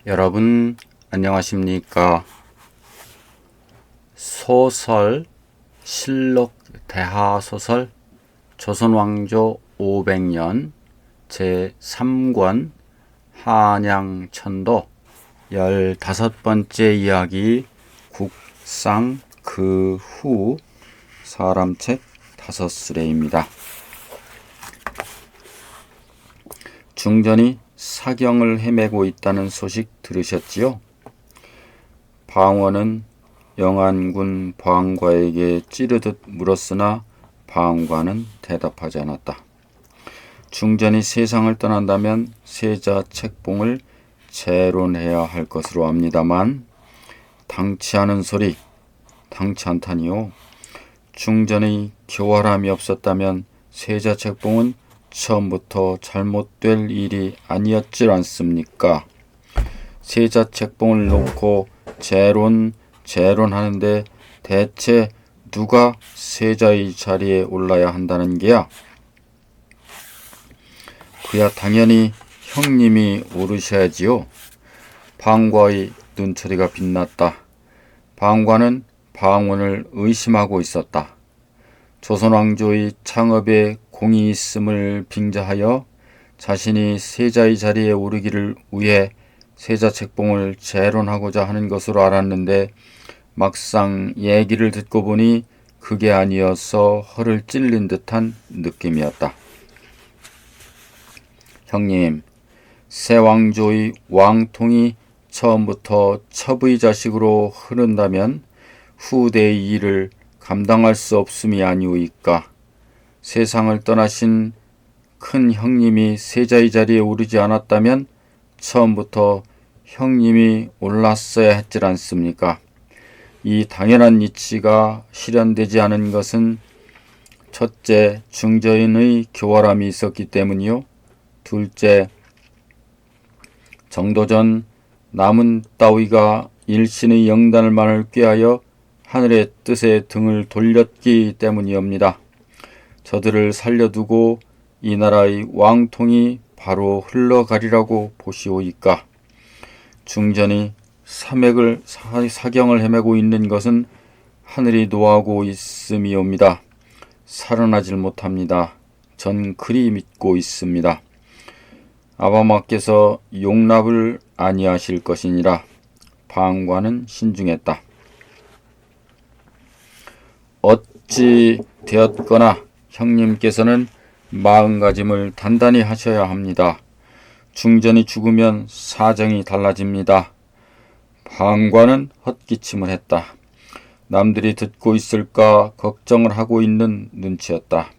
여러분 안녕하십니까? 소설 실록 대하소설 조선왕조 500년 제3권 한양천도 15번째 이야기 국상 그 후 사람책 5수레입니다. 중전이 사경을 헤매고 있다는 소식 들으셨지요? 방원은 영안군 방과에게 찌르듯 물었으나 방과는 대답하지 않았다. 중전이 세상을 떠난다면 세자 책봉을 재론해야 할 것으로 압니다만 당치 않은 소리, 당치 않다니요. 중전의 교활함이 없었다면 세자 책봉은 처음부터 잘못될 일이 아니었질 않습니까? 세자 책봉을 놓고 재론하는데 대체 누가 세자의 자리에 올라야 한다는 게야? 그야 당연히 형님이 오르셔야지요. 방과의 눈초리가 빛났다. 방과는 방원을 의심하고 있었다. 조선왕조의 창업에 공이 있음을 빙자하여 자신이 세자의 자리에 오르기를 위해 세자 책봉을 재론하고자 하는 것으로 알았는데 막상 얘기를 듣고 보니 그게 아니어서 허를 찔린 듯한 느낌이었다. 형님, 새 왕조의 왕통이 처음부터 첩의 자식으로 흐른다면 후대의 일을 감당할 수 없음이 아니오이까. 세상을 떠나신 큰 형님이 세자의 자리에 오르지 않았다면 처음부터 형님이 올랐어야 했질 않습니까? 이 당연한 이치가 실현되지 않은 것은 첫째, 중저인의 교활함이 있었기 때문이요. 둘째, 정도전 남은 따위가 일신의 영단을만을 꾀하여 하늘의 뜻에 등을 돌렸기 때문이옵니다. 저들을 살려두고 이 나라의 왕통이 바로 흘러가리라고 보시오이까. 중전이 사경을 헤매고 있는 것은 하늘이 노하고 있음이옵니다. 살아나질 못합니다. 전 그리 믿고 있습니다. 아바마께서 용납을 아니하실 것이니라. 방과는 신중했다. 어찌 되었거나 형님께서는 마음가짐을 단단히 하셔야 합니다. 중전이 죽으면 사정이 달라집니다. 방과는 헛기침을 했다. 남들이 듣고 있을까 걱정을 하고 있는 눈치였다.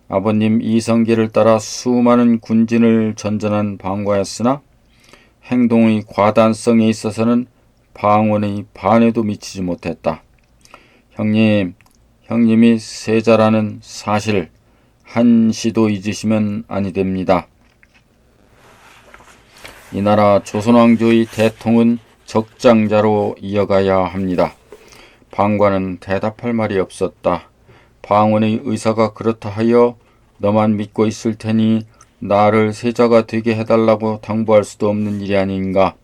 아버님 이성계를 따라 수많은 군진을 전전한 방과였으나 행동의 과단성에 있어서는 방원의 반에도 미치지 못했다. 형님이 세자라는 사실 한시도 잊으시면 아니 됩니다. 이 나라 조선왕조의 대통은 적장자로 이어가야 합니다. 방과는 대답할 말이 없었다. 방원의 의사가 그렇다 하여 너만 믿고 있을 테니 나를 세자가 되게 해달라고 당부할 수도 없는 일이 아닌가.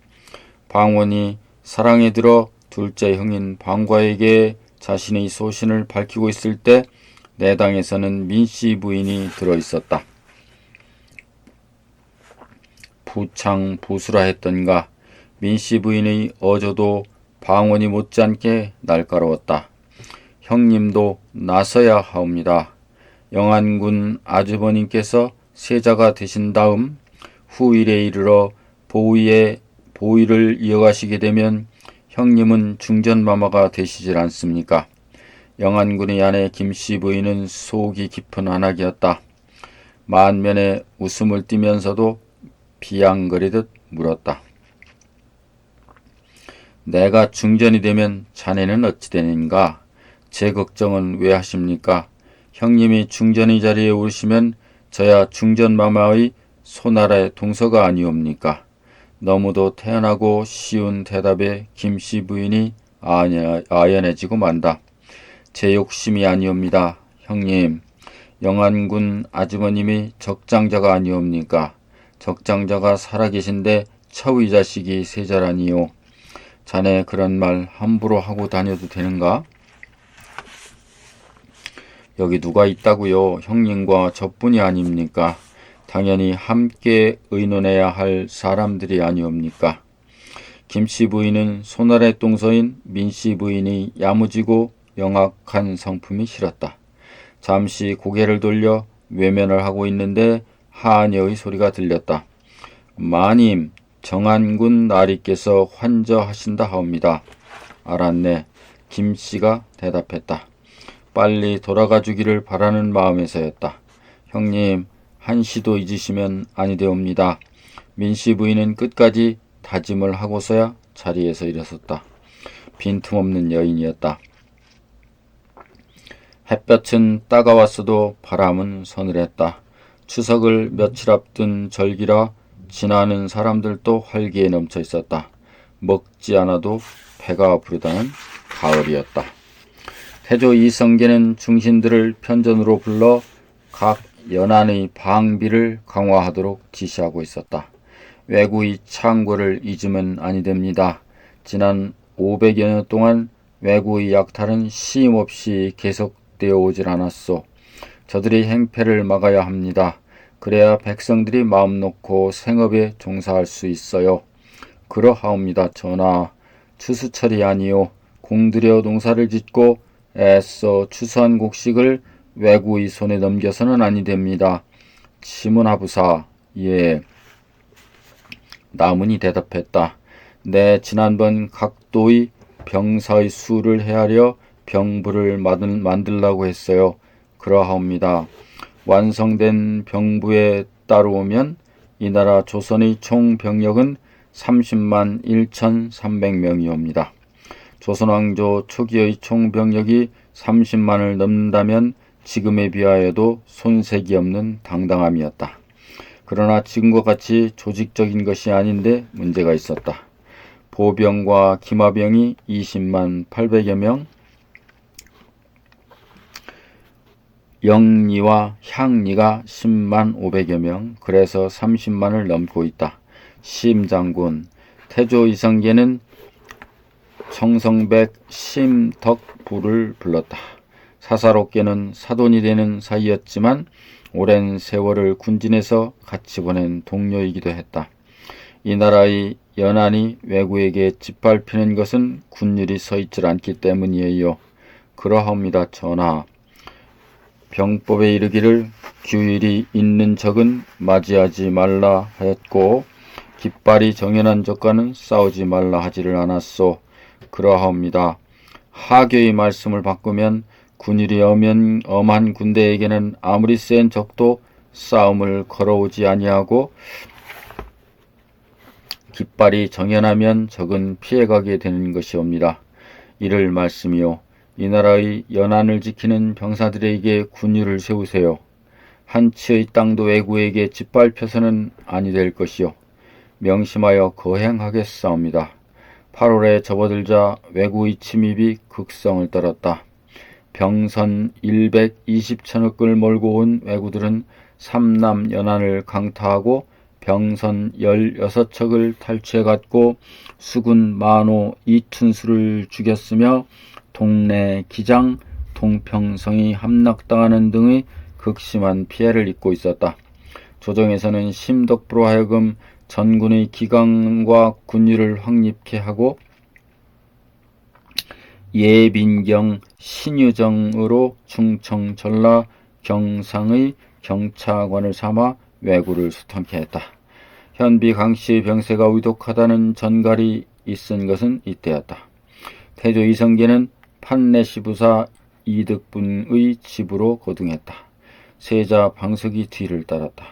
방원이 사랑에 들어 둘째 형인 방과에게 자신의 소신을 밝히고 있을 때 내당에서는 민씨 부인이 들어있었다. 부창부수라 했던가. 민씨 부인의 어조도 방원이 못지않게 날카로웠다. 형님도 나서야 하옵니다. 영안군 아주버님께서 세자가 되신 다음 후일에 이르러 보위를 이어가시게 되면 형님은 중전마마가 되시질 않습니까? 영안군의 아내 김씨 부인은 속이 깊은 안악이었다. 만면에 웃음을 띠면서도 비양거리듯 물었다. 내가 중전이 되면 자네는 어찌 되는가? 제 걱정은 왜 하십니까? 형님이 중전의 자리에 오르시면 저야 중전마마의 소나라의 동서가 아니옵니까? 너무도 태연하고 쉬운 대답에 김씨 부인이 아연해지고 만다. 제 욕심이 아니옵니다. 형님, 영안군 아주버님이 적장자가 아니옵니까? 적장자가 살아계신데 처의 자식이 세자라니요. 자네 그런 말 함부로 하고 다녀도 되는가? 여기 누가 있다고요? 형님과 저뿐이 아닙니까? 당연히 함께 의논해야 할 사람들이 아니옵니까? 김씨 부인은 손아래 동서인 민씨 부인이 야무지고 영악한 성품이 싫었다. 잠시 고개를 돌려 외면을 하고 있는데 하녀의 소리가 들렸다. 마님, 정안군 나리께서 환저하신다 하옵니다. 알았네. 김씨가 대답했다. 빨리 돌아가 주기를 바라는 마음에서였다. 형님, 한시도 잊으시면 아니되옵니다. 민씨 부인은 끝까지 다짐을 하고서야 자리에서 일어섰다. 빈틈없는 여인이었다. 햇볕은 따가웠어도 바람은 서늘했다. 추석을 며칠 앞둔 절기라 지나는 사람들도 활기에 넘쳐 있었다. 먹지 않아도 배가 부르다는 가을이었다. 태조 이성계는 중신들을 편전으로 불러 각 연안의 방비를 강화하도록 지시하고 있었다. 왜구의 창고를 잊으면 아니됩니다. 지난 500여 년 동안 왜구의 약탈은 쉼없이 계속되어 오질 않았소. 저들의 행패를 막아야 합니다. 그래야 백성들이 마음 놓고 생업에 종사할 수 있어요. 그러하옵니다, 전하. 추수철이 아니요. 공들여 농사를 짓고 애써 추수한 곡식을 왜구의 손에 넘겨서는 아니됩니다. 치문하부사, 예. 나문이 대답했다. 내 지난번 각도의 병사의 수를 헤아려 병부를 만들라고 했어요. 그러하옵니다. 완성된 병부에 따르오면 이 나라 조선의 총 병력은 30만 1,300명이옵니다. 조선왕조 초기의 총 병력이 30만을 넘는다면 지금에 비하여도 손색이 없는 당당함이었다. 그러나 지금과 같이 조직적인 것이 아닌데 문제가 있었다. 보병과 기마병이 20만 800여 명, 영리와 향리가 10만 500여 명, 그래서 30만을 넘고 있다. 심장군, 태조 이성계는 청성백 심덕부를 불렀다. 사사롭게는 사돈이 되는 사이였지만 오랜 세월을 군진에서 같이 보낸 동료이기도 했다. 이 나라의 연안이 왜구에게 짓밟히는 것은 군율이 서있질 않기 때문이에요. 그러하옵니다, 전하. 병법에 이르기를 규율이 있는 적은 맞이하지 말라 하였고 깃발이 정연한 적과는 싸우지 말라 하지를 않았소. 그러하옵니다. 하교의 말씀을 바꾸면 군율이 엄한 군대에게는 아무리 센 적도 싸움을 걸어오지 아니하고 깃발이 정연하면 적은 피해가게 되는 것이옵니다. 이를 말씀이요. 이 나라의 연안을 지키는 병사들에게 군율을 세우세요. 한 치의 땅도 왜구에게 짓밟혀서는 아니 될 것이요. 명심하여 거행하겠사옵니다. 8월에 접어들자 왜구의 침입이 극성을 떨었다. 병선 120천억을 몰고 온 왜구들은 삼남 연안을 강타하고 병선 16척을 탈취해갔고 수군 만호 이춘수를 죽였으며 동래 기장 동평성이 함락당하는 등의 극심한 피해를 입고 있었다. 조정에서는 심덕부로 하여금 전군의 기강과 군율을 확립케 하고 예빈경 신유정으로 충청 전라 경상의 경차관을 삼아 왜구를 수통케 했다. 현비 강씨의 병세가 위독하다는 전갈이 있은 것은 이때였다. 태조 이성계는 판내시부사 이득분의 집으로 거둥했다. 세자 방석이 뒤를 따랐다.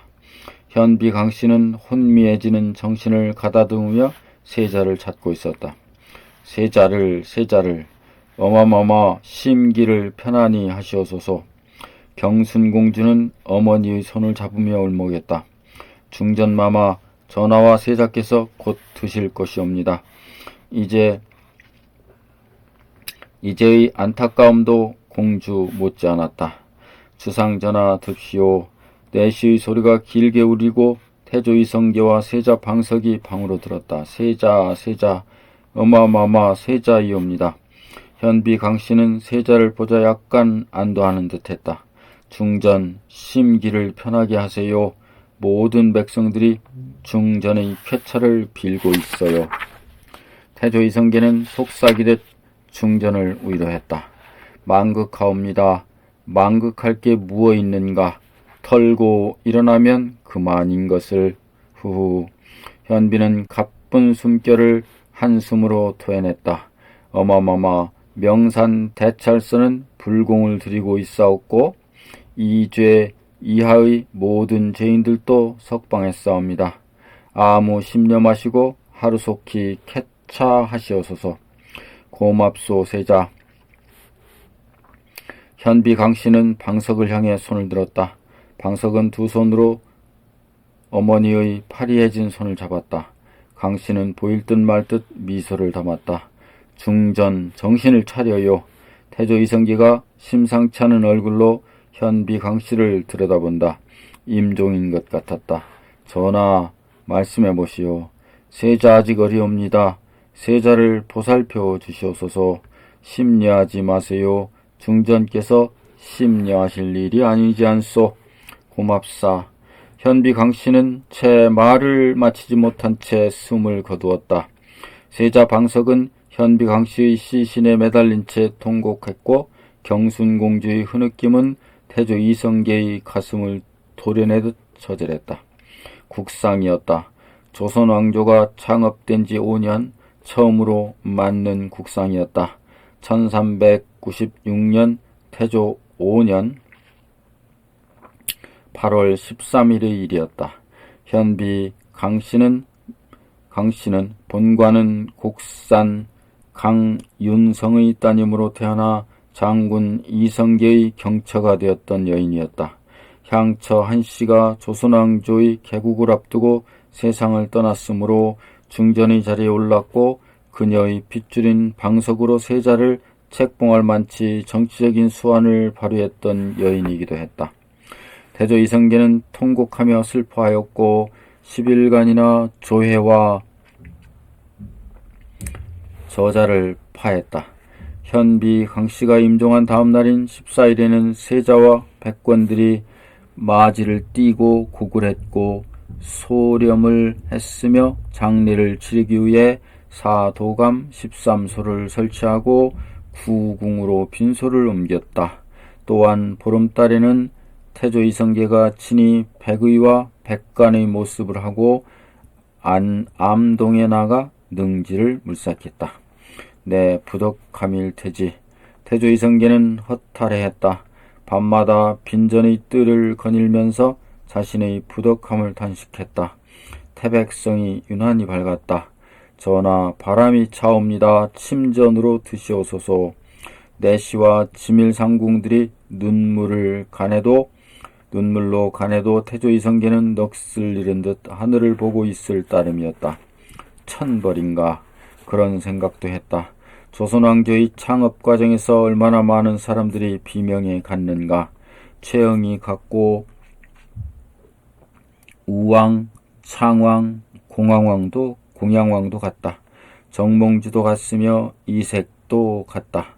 현비 강씨는 혼미해지는 정신을 가다듬으며 세자를 찾고 있었다. 세자를 어마마마 심기를 편안히 하시옵소서. 경순공주는 어머니의 손을 잡으며 울먹였다. 중전마마 전하와 세자께서 곧 드실 것이옵니다. 이제의 안타까움도 공주 못지않았다. 주상전하 듭시오. 내시의 소리가 길게 울리고 태조 이성계와 세자 방석이 방으로 들었다. 세자 세자 어마마마 세자이옵니다. 현비 강씨는 세자를 보자 약간 안도하는 듯했다. 중전 심기를 편하게 하세요. 모든 백성들이 중전의 쾌차를 빌고 있어요. 태조 이성계는 속삭이듯 중전을 위로했다. 망극하옵니다. 망극할 게 무엇 있는가. 털고 일어나면 그만인 것을. 후후. 현비는 가쁜 숨결을 한숨으로 토해냈다. 어마마마 명산 대찰서는 불공을 들이고 있사옵고 이 죄 이하의 모든 죄인들도 석방했사옵니다. 아무 심려 마시고 하루속히 쾌차하시옵소서. 고맙소 세자. 현비 강씨는 방석을 향해 손을 들었다. 방석은 두 손으로 어머니의 파리해진 손을 잡았다. 강씨는 보일 듯 말 듯 미소를 담았다. 중전 정신을 차려요. 태조 이성계가 심상치 않은 얼굴로 현비 강씨를 들여다본다. 임종인 것 같았다. 전하 말씀해 보시오. 세자 아직 어리옵니다. 세자를 보살펴 주시옵소서. 심려하지 마세요. 중전께서 심려하실 일이 아니지 않소. 고맙사. 현비 강씨는 채 말을 마치지 못한 채 숨을 거두었다. 세자 방석은 현비 강씨의 시신에 매달린 채 통곡했고 경순공주의 흐느낌은 태조 이성계의 가슴을 도려내듯 처절했다. 국상이었다. 조선 왕조가 창업된 지 5년 처음으로 맞는 국상이었다. 1396년 태조 5년 8월 13일의 일이었다. 현비 강씨는 본관은 곡산 강윤성의 따님으로 태어나 장군 이성계의 경처가 되었던 여인이었다. 향처 한씨가 조선왕조의 개국을 앞두고 세상을 떠났으므로 중전의 자리에 올랐고 그녀의 핏줄인 방석으로 세자를 책봉할 만치 정치적인 수완을 발휘했던 여인이기도 했다. 태조 이성계는 통곡하며 슬퍼하였고 10일간이나 조회와 저자를 파했다. 현비 강씨가 임종한 다음 날인 14일에는 세자와 백관들이 마지를 띠고 고글했고 소렴을 했으며 장례를 치르기 위해 사도감 13소를 설치하고 구궁으로 빈소를 옮겼다. 또한 보름달에는 태조 이성계가 친히 백의와 백관의 모습을 하고 암동에 나가 능지를 물삭했다. 내 부덕함일 테지. 태조 이성계는 허탈해했다. 밤마다 빈전의 뜰을 거닐면서 자신의 부덕함을 탄식했다. 태백성이 유난히 밝았다. 전하 바람이 차옵니다. 침전으로 드시옵소서. 내시와 지밀상궁들이 눈물로 가내도 태조 이성계는 넋을 잃은 듯 하늘을 보고 있을 따름이었다. 천벌인가 그런 생각도 했다. 조선왕조의 창업 과정에서 얼마나 많은 사람들이 비명에 갔는가. 최영이 같고 우왕, 창왕, 공양왕도 같다. 정몽주도 같으며 이색도 같다.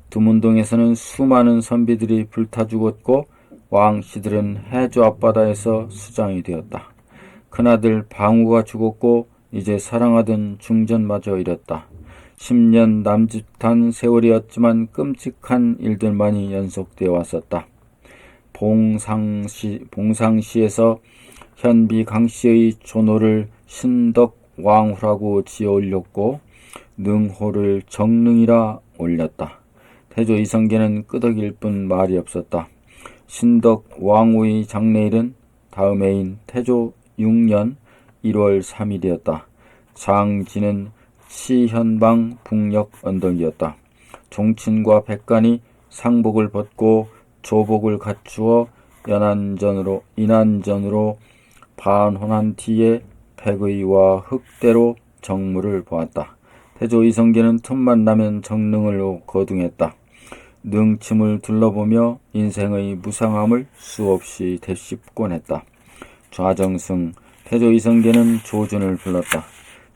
두문동에서는 수많은 선비들이 불타 죽었고 왕씨들은 해주 앞바다에서 수장이 되었다. 큰아들 방우가 죽었고 이제 사랑하던 중전마저 잃었다. 10년 남짓한 세월이었지만 끔찍한 일들만이 연속되어 왔었다. 봉상시에서 현비 강씨의 존호를 신덕왕후라고 지어 올렸고 능호를 정능이라 올렸다. 태조 이성계는 끄덕일 뿐 말이 없었다. 신덕왕후의 장례일은 다음 해인 태조 6년 1월 3일이었다. 장지는 시현방 북녘 언덕이었다. 종친과 백관이 상복을 벗고 조복을 갖추어 인안전으로 반혼한 뒤에 백의와 흑대로 정무를 보았다. 태조 이성계는 틈만 나면 정능을 거둥했다. 능침을 둘러보며 인생의 무상함을 수없이 되씹곤 했다. 좌정승 태조 이성계는 조준을 불렀다.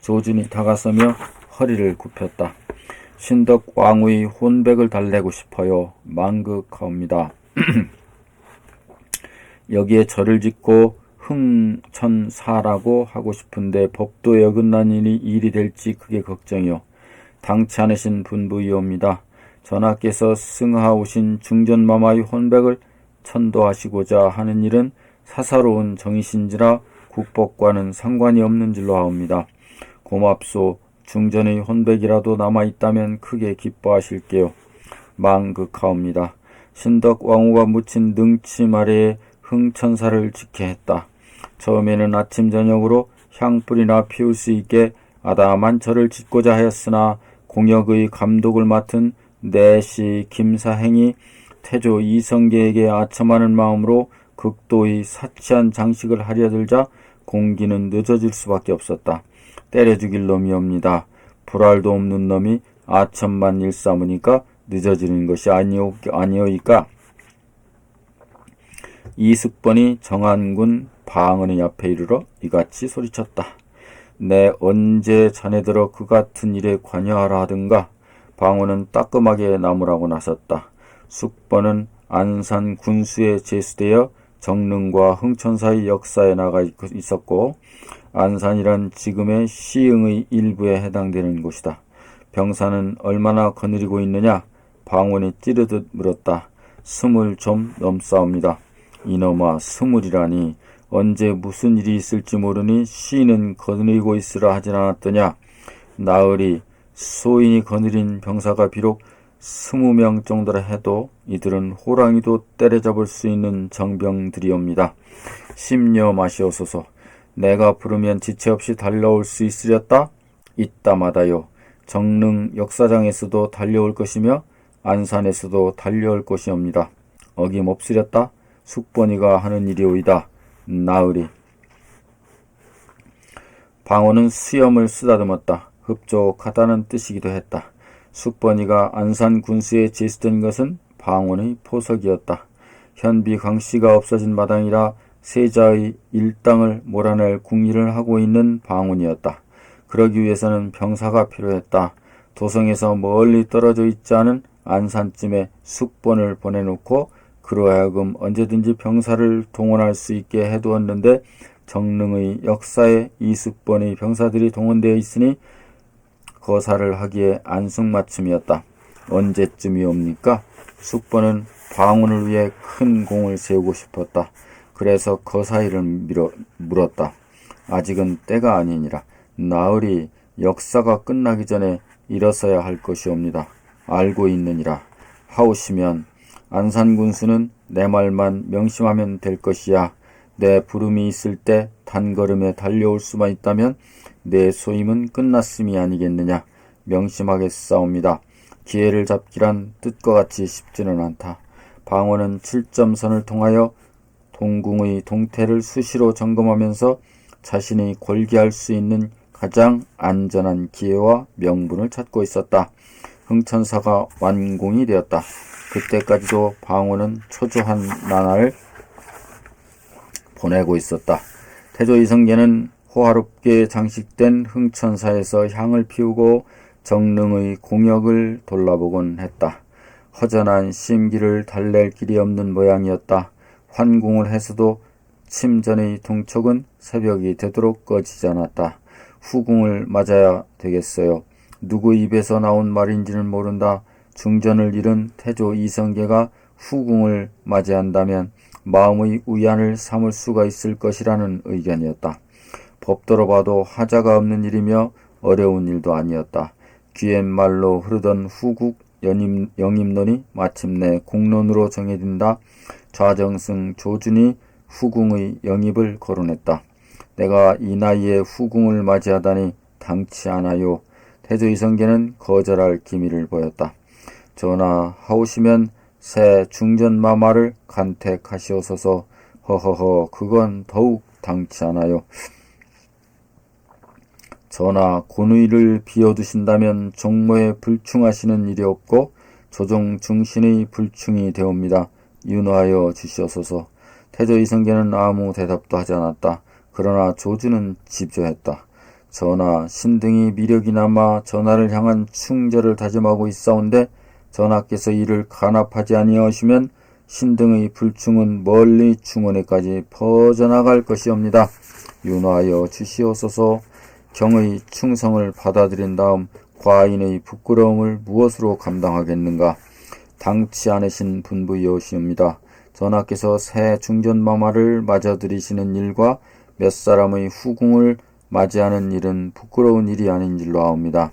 조준이 다가서며 허리를 굽혔다. 신덕 왕의 혼백을 달래고 싶어요. 만극하옵니다. 여기에 절을 짓고 흥천사라고 하고 싶은데 법도에 어긋난 일이 될지 그게 걱정이요. 당치 않으신 분부이옵니다. 전하께서 승하오신 중전마마의 혼백을 천도하시고자 하는 일은 사사로운 정이신지라 국법과는 상관이 없는 줄로 하옵니다. 고맙소. 중전의 혼백이라도 남아있다면 크게 기뻐하실게요. 망극하옵니다. 신덕 왕후가 묻힌 능치 아래에 흥천사를 짓게 했다. 처음에는 아침 저녁으로 향불이나 피울 수 있게 아담한 절을 짓고자 하였으나 공역의 감독을 맡은 내시 김사행이 태조 이성계에게 아첨하는 마음으로 극도의 사치한 장식을 하려 들자 공기는 늦어질 수밖에 없었다. 때려 죽일 놈이옵니다. 불알도 없는 놈이 아첨만 일삼으니까 늦어지는 것이 아니오이까. 이숙번이 정한군 방언의 앞에 이르러 이같이 소리쳤다. 내 언제 자네들어 그 같은 일에 관여하라 하든가. 방언은 따끔하게 나무라고 나섰다. 숙번은 안산 군수에 제수되어 정릉과 흥천사의 역사에 나가 있었고 안산이란 지금의 시흥의 일부에 해당되는 곳이다. 병사는 얼마나 거느리고 있느냐? 방언이 찌르듯 물었다. 20 좀 넘사옵니다. 이놈아 20이라니 언제 무슨 일이 있을지 모르니 시인은 거느리고 있으라 하진 않았더냐. 나으리 소인이 거느린 병사가 비록 20명 정도라 해도 이들은 호랑이도 때려잡을 수 있는 정병들이옵니다. 심려 마시옵소서. 내가 부르면 지체 없이 달려올 수 있으렸다? 있다마다요. 정릉 역사장에서도 달려올 것이며 안산에서도 달려올 것이옵니다. 어김없으렸다? 숙번이가 하는 일이오이다. 나으리. 방언은 수염을 쓰다듬었다. 흡족하다는 뜻이기도 했다. 숙번이가 안산 군수에 제수된 것은 방언의 포석이었다. 현비 강씨가 없어진 마당이라 세자의 일당을 몰아낼 궁리를 하고 있는 방언이었다. 그러기 위해서는 병사가 필요했다. 도성에서 멀리 떨어져 있지 않은 안산쯤에 숙번을 보내놓고 그로 하여금 언제든지 병사를 동원할 수 있게 해두었는데 정릉의 역사에 이숙번의 병사들이 동원되어 있으니 거사를 하기에 안승맞춤이었다. 언제쯤이옵니까? 숙번은 방언을 위해 큰 공을 세우고 싶었다. 그래서 거사일을 물었다. 아직은 때가 아니니라. 나으리 역사가 끝나기 전에 일어서야 할 것이옵니다. 알고 있느니라. 하오시면 안산군수는 내 말만 명심하면 될 것이야. 내 부름이 있을 때 단걸음에 달려올 수만 있다면 내 소임은 끝났음이 아니겠느냐. 명심하겠사옵니다. 기회를 잡기란 뜻과 같이 쉽지는 않다. 방언은 7점선을 통하여 동궁의 동태를 수시로 점검하면서 자신이 골기할 수 있는 가장 안전한 기회와 명분을 찾고 있었다. 흥천사가 완공이 되었다. 그때까지도 방언은 초조한 나날을 보내고 있었다. 태조 이성계는 호화롭게 장식된 흥천사에서 향을 피우고 정릉의 공역을 돌아보곤 했다. 허전한 심기를 달랠 길이 없는 모양이었다. 환궁을 해서도 침전의 동척은 새벽이 되도록 꺼지지 않았다. 후궁을 맞아야 되겠어요. 누구 입에서 나온 말인지는 모른다. 중전을 잃은 태조 이성계가 후궁을 맞이한다면 마음의 위안을 삼을 수가 있을 것이라는 의견이었다. 법도로 봐도 하자가 없는 일이며 어려운 일도 아니었다. 귀옛말로 흐르던 후국 영입론이 마침내 공론으로 정해진다. 좌정승 조준이 후궁의 영입을 거론했다. 내가 이 나이에 후궁을 맞이하다니 당치 않아요. 태조 이성계는 거절할 기미를 보였다. 전하 하오시면 새 중전마마를 간택하시옵소서. 허허허 그건 더욱 당치 않아요. 전하 권위를 비워두신다면 종모에 불충하시는 일이 없고 조종 중신의 불충이 되옵니다. 윤호하여 주시옵소서. 태조 이성계는 아무 대답도 하지 않았다. 그러나 조주는 집조했다. 전하, 신등이 미력이 남아 전하를 향한 충절을 다짐하고 있사온데 전하께서 이를 간합하지 아니하시면 신등의 불충은 멀리 충원에까지 퍼져나갈 것이옵니다. 윤화하여 주시옵소서. 경의 충성을 받아들인 다음 과인의 부끄러움을 무엇으로 감당하겠는가? 당치 않으신 분부이옵니다. 전하께서 새 중전마마를 맞아들이시는 일과 몇 사람의 후궁을 맞이하는 일은 부끄러운 일이 아닌 줄로 아옵니다.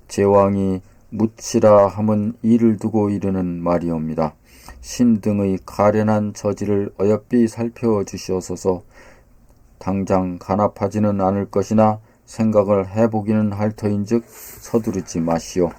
제왕이 묻히라 함은 이를 두고 이르는 말이옵니다. 신등의 가련한 처지를 어여삐 살펴주시옵소서. 당장 간합하지는 않을 것이나 생각을 해보기는 할 터인즉 서두르지 마시오.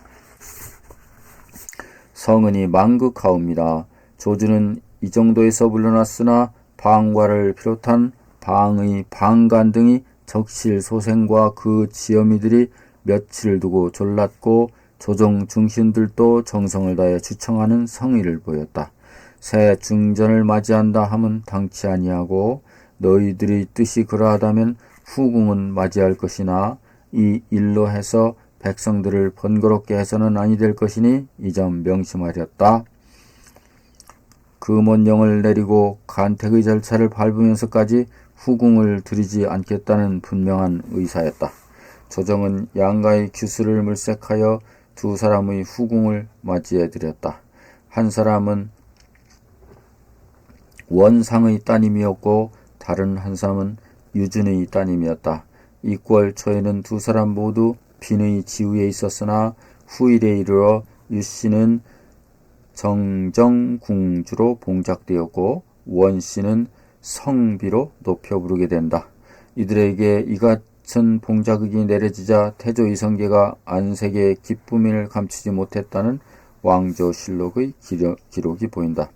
성은이 망극하옵니다. 조주는 이 정도에서 물러났으나 방과를 비롯한 방의 방간 등이 적실소생과 그 지엄이들이 며칠을 두고 졸랐고 조정 중신들도 정성을 다해 주청하는 성의를 보였다. 새 중전을 맞이한다 함은 당치 아니하고 너희들의 뜻이 그러하다면 후궁은 맞이할 것이나 이 일로 해서 백성들을 번거롭게 해서는 아니 될 것이니 이 점 명심하렸다. 금원령을 내리고 간택의 절차를 밟으면서까지 후궁을 들이지 않겠다는 분명한 의사였다. 조정은 양가의 규수를 물색하여 두 사람의 후궁을 맞이해드렸다. 한 사람은 원상의 따님이었고 다른 한 사람은 유준의 따님이었다. 이꼴 초에는 두 사람 모두 빈의 지위에 있었으나 후일에 이르러 유씨는 정정궁주로 봉작되었고 원씨는 성비로 높여 부르게 된다. 이들에게 이 같은 봉자극이 내려지자 태조 이성계가 안색의 기쁨을 감추지 못했다는 왕조실록의 기록이 보인다.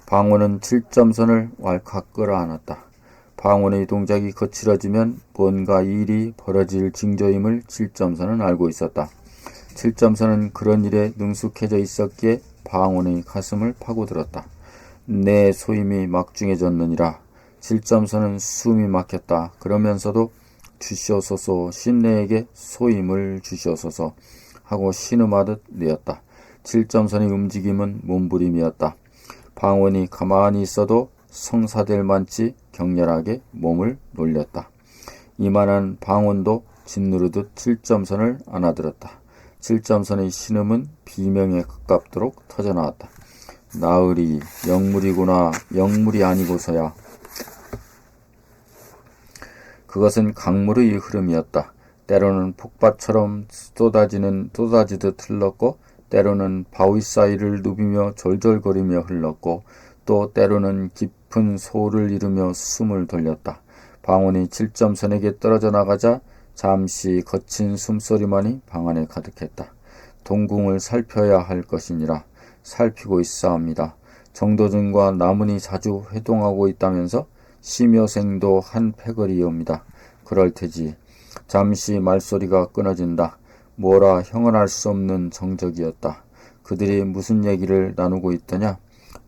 방원은 7점선을 왈칵 끌어안았다. 방원의 동작이 거칠어지면 뭔가 일이 벌어질 징조임을 7점선은 알고 있었다. 7점선은 그런 일에 능숙해져 있었기에 방원의 가슴을 파고들었다. 내 소임이 막중해졌느니라. 7점선은 숨이 막혔다. 그러면서도 주시옵소서, 신내에게 소임을 주시옵소서 하고 신음하듯 내었다. 7점선의 움직임은 몸부림이었다. 방원이 가만히 있어도 성사될 만치 격렬하게 몸을 놀렸다. 이만한 방원도 짓누르듯 7점선을 안아들었다. 7점선의 신음은 비명에 가깝도록 터져나왔다. 나으리, 영물이구나. 영물이 아니고서야. 그것은 강물의 흐름이었다. 때로는 폭발처럼 쏟아지듯 흘렀고 때로는 바위 사이를 누비며 졸졸거리며 흘렀고 또 때로는 깊은 소를 이루며 숨을 돌렸다. 방원이 7점선에게 떨어져 나가자 잠시 거친 숨소리만이 방 안에 가득했다. 동궁을 살펴야 할 것이니라. 살피고 있사옵니다. 정도전과 나문이 자주 회동하고 있다면서 심여생도 한 패거리옵니다. 그럴 테지. 잠시 말소리가 끊어진다. 뭐라 형언할 수 없는 정적이었다. 그들이 무슨 얘기를 나누고 있더냐?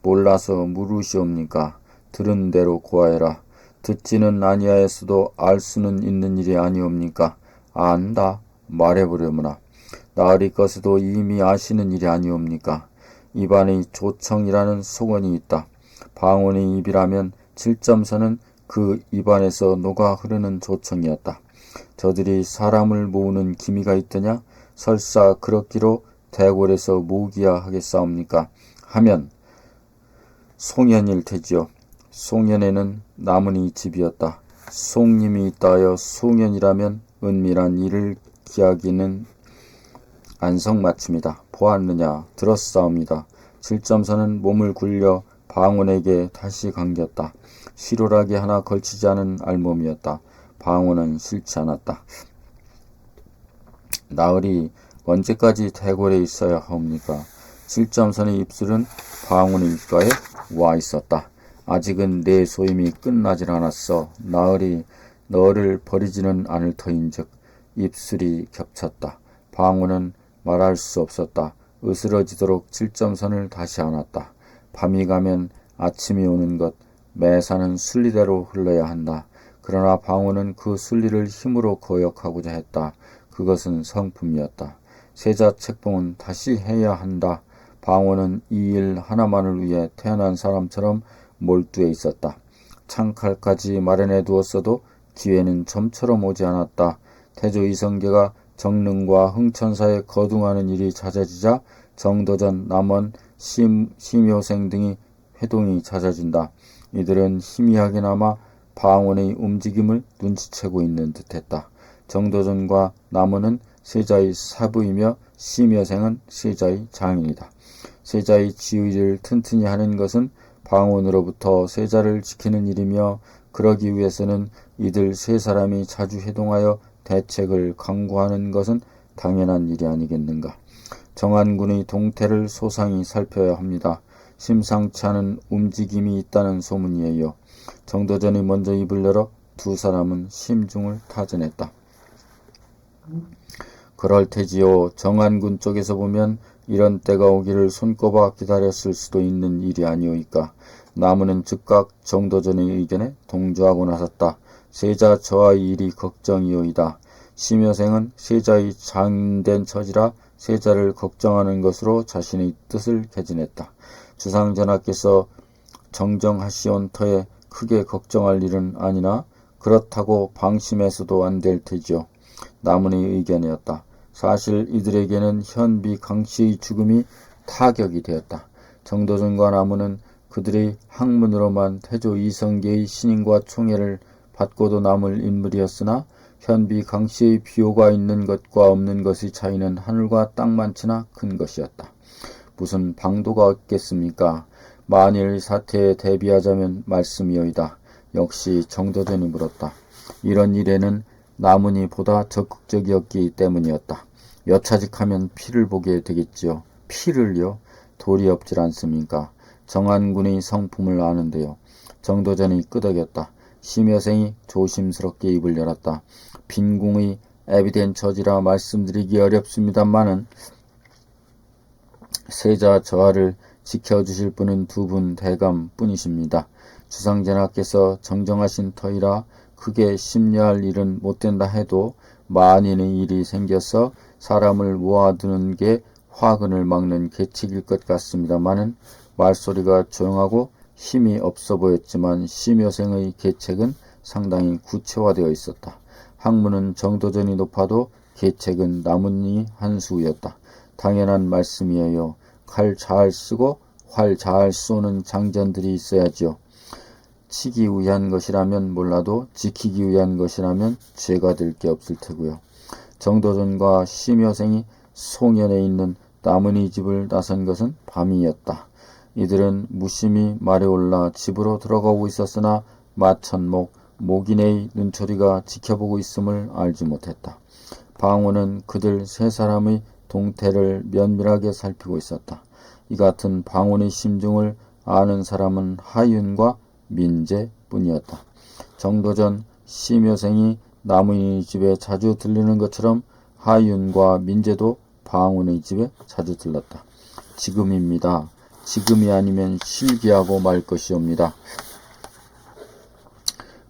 몰라서 물으시옵니까? 들은 대로 고하여라. 듣지는 아니하였어도 알 수는 있는 일이 아니옵니까? 안다. 말해보려무나. 나으리 것에도 이미 아시는 일이 아니옵니까? 입안의 조청이라는 속언이 있다. 방언의 입이라면 7점선은 그 입안에서 녹아 흐르는 조청이었다. 저들이 사람을 모으는 기미가 있더냐? 설사 그렇기로 대궐에서 모기야 하겠사옵니까? 하면 송현일 테지요. 송현에는 나문이 집이었다. 송님이 있다 하여 송현이라면 은밀한 일을 기하기는 안성맞춤이다. 보았느냐? 들었사옵니다. 7점선은 몸을 굴려 방원에게 다시 감겼다. 시로락이 하나 걸치지 않은 알몸이었다. 방원은 싫지 않았다. 나으리 언제까지 대궐에 있어야 하옵니까? 7점선의 입술은 방원의 입가에 와 있었다. 아직은 내 소임이 끝나질 않았어. 나으리 너를 버리지는 않을 터인즉. 입술이 겹쳤다. 방원은 말할 수 없었다. 으스러지도록 7점선을 다시 안았다. 밤이 가면 아침이 오는 것. 매사는 순리대로 흘러야 한다. 그러나 방울은 그 순리를 힘으로 거역하고자 했다. 그것은 성품이었다. 세자 책봉은 다시 해야 한다. 방울은 이 일 하나만을 위해 태어난 사람처럼 몰두해 있었다. 창칼까지 마련해 두었어도 기회는 좀처럼 오지 않았다. 태조 이성계가 정릉과 흥천사에 거둥하는 일이 잦아지자 정도전, 남원, 심효생 등이 회동이 잦아진다. 이들은 희미하게나마 방원의 움직임을 눈치채고 있는 듯했다. 정도전과 남원은 세자의 사부이며 심효생은 세자의 장인이다. 세자의 지위를 튼튼히 하는 것은 방원으로부터 세자를 지키는 일이며 그러기 위해서는 이들 세 사람이 자주 회동하여 대책을 강구하는 것은 당연한 일이 아니겠는가. 정한군의 동태를 소상히 살펴야 합니다. 심상치 않은 움직임이 있다는 소문이에요. 정도전이 먼저 입을 열어 두 사람은 심중을 타전했다. 그럴 테지요. 정한군 쪽에서 보면 이런 때가 오기를 손꼽아 기다렸을 수도 있는 일이 아니오이까. 나무는 즉각 정도전의 의견에 동조하고 나섰다. 세자 저하의 일이 걱정이오이다. 심효생은 세자의 장된 처지라 세자를 걱정하는 것으로 자신의 뜻을 개진했다. 주상전하께서 정정하시온 터에 크게 걱정할 일은 아니나 그렇다고 방심해서도 안 될 테지요. 남은의 의견이었다. 사실 이들에게는 현비 강씨의 죽음이 타격이 되었다. 정도전과 남은은 그들의 학문으로만 태조 이성계의 신임과 총애를 받고도 남을 인물이었으나 현비 강씨의 비호가 있는 것과 없는 것의 차이는 하늘과 땅만치나 큰 것이었다. 무슨 방도가 없겠습니까? 만일 사태에 대비하자면 말씀이오이다. 역시 정도전이 물었다. 이런 일에는 남은이 보다 적극적이었기 때문이었다. 여차직하면 피를 보게 되겠지요. 피를요? 돌이 없질 않습니까? 정한군의 성품을 아는데요. 정도전이 끄덕였다. 심여생이 조심스럽게 입을 열었다. 빈궁의 에비덴 처지라 말씀드리기 어렵습니다마는 세자 저하를 지켜주실 분은 두 분 대감 뿐이십니다. 주상전하께서 정정하신 터이라 크게 심려할 일은 못된다 해도 만인의 일이 생겨서 사람을 모아두는 게 화근을 막는 계책일 것 같습니다마는 말소리가 조용하고 힘이 없어 보였지만 심여생의 계책은 상당히 구체화되어 있었다. 학문은 정도전이 높아도 계책은 남은이 한 수였다. 당연한 말씀이에요. 칼 잘 쓰고 활 잘 쏘는 장전들이 있어야지요. 치기 위한 것이라면 몰라도 지키기 위한 것이라면 죄가 될 게 없을 테고요. 정도전과 심여생이 송현에 있는 남은이 집을 나선 것은 밤이었다. 이들은 무심히 말에 올라 집으로 들어가고 있었으나 마천목, 목인의 눈초리가 지켜보고 있음을 알지 못했다. 방호는 그들 세 사람의 동태를 면밀하게 살피고 있었다. 이 같은 방원의 심중을 아는 사람은 하윤과 민재뿐이었다. 정도전, 심여생이 남은이 집에 자주 들리는 것처럼 하윤과 민재도 방원의 집에 자주 들렀다. 지금입니다. 지금이 아니면 실기하고 말 것이옵니다.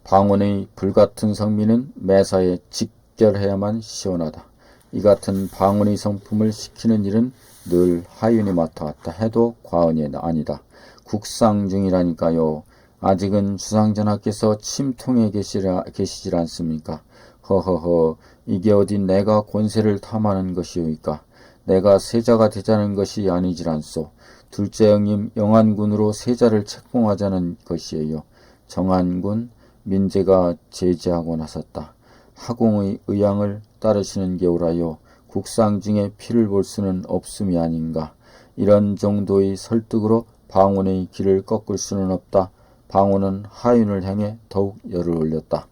방원의 불같은 성미는 매사에 직결해야만 시원하다. 이 같은 방원의 성품을 시키는 일은 늘 하윤이 맡아왔다 해도 과언이 아니다. 국상 중이라니까요. 아직은 주상전하께서 침통에 계시질 않습니까? 허허허, 이게 어디 내가 권세를 탐하는 것이오이까? 내가 세자가 되자는 것이 아니질 않소. 둘째 형님 영한군으로 세자를 책봉하자는 것이에요. 정한군, 민재가 제지하고 나섰다. 하공의 의향을 따르시는 게 옳아요. 국상 중에 피를 볼 수는 없음이 아닌가. 이런 정도의 설득으로 방원의 길을 꺾을 수는 없다. 방원은 하윤을 향해 더욱 열을 올렸다.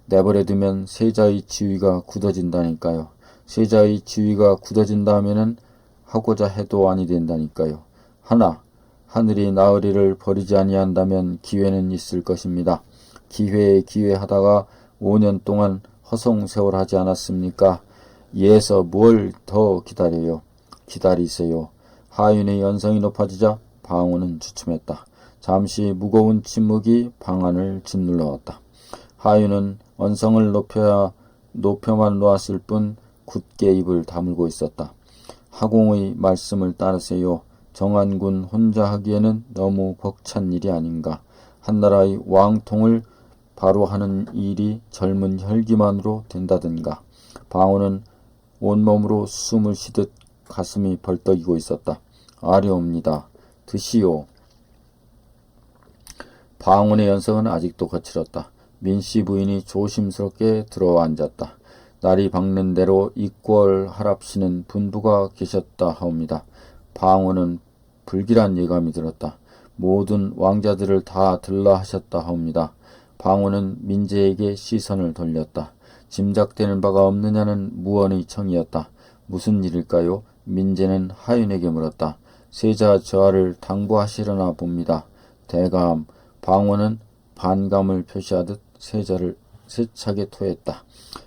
내버려두면 세자의 지위가 굳어진다니까요. 세자의 지위가 굳어진다면은 하고자 해도 아니 된다니까요. 하나, 하늘이 나으리를 버리지 아니한다면 기회는 있을 것입니다. 기회에 기회하다가 5년 동안 허송세월하지 않았습니까? 이에서 뭘 더 기다려요? 기다리세요. 하윤의 연성이 높아지자 방원은 주춤했다. 잠시 무거운 침묵이 방안을 짓눌러왔다. 하윤은 언성을 높여만 놓았을 뿐 굳게 입을 다물고 있었다. 하공의 말씀을 따르세요. 정한군 혼자 하기에는 너무 벅찬 일이 아닌가. 한나라의 왕통을 바로 하는 일이 젊은 혈기만으로 된다든가. 방어는 온몸으로 숨을 쉬듯 가슴이 벌떡이고 있었다. 아뢰옵니다. 드시오. 방언의 연성은 아직도 거칠었다. 민씨 부인이 조심스럽게 들어와 앉았다. 날이 밝는 대로 이꼴할합시는 분부가 계셨다 하옵니다. 방언은 불길한 예감이 들었다. 모든 왕자들을 다 들라 하셨다 하옵니다. 방언은 민재에게 시선을 돌렸다. 짐작되는 바가 없느냐는 무언의 청이었다. 무슨 일일까요? 민재는 하윤에게 물었다. 세자 저하를 당부하시려나 봅니다. 대감. 방언은 반감을 표시하듯 세자를 세차게 토했다.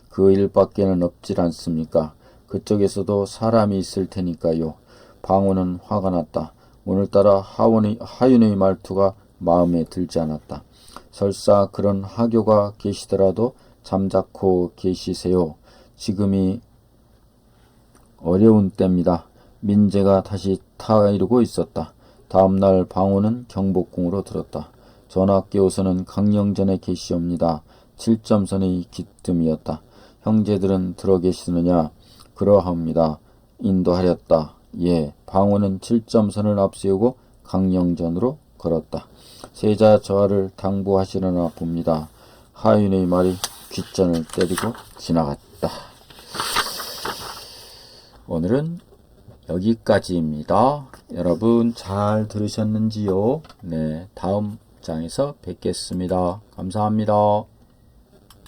그 일밖에는 없질 않습니까? 그쪽에서도 사람이 있을 테니까요. 방언은 화가 났다. 오늘따라 하윤의 말투가 마음에 들지 않았다. 설사 그런 하교가 계시더라도 잠자코 계시세요. 지금이 어려운 때입니다. 민재가 다시 타이르고 있었다. 다음날 방호는 경복궁으로 들었다. 전학교서는 강령전에 계시옵니다. 7점선의 기뜸이었다. 형제들은 들어 계시느냐? 그러합니다. 인도하렸다. 예, 방호는 7점선을 앞세우고 강령전으로 걸었다. 세자 저하를 당부하시려나 봅니다. 하윤의 말이 귓전을 때리고 지나갔다. 오늘은 여기까지입니다. 여러분 잘 들으셨는지요? 네, 다음 장에서 뵙겠습니다. 감사합니다.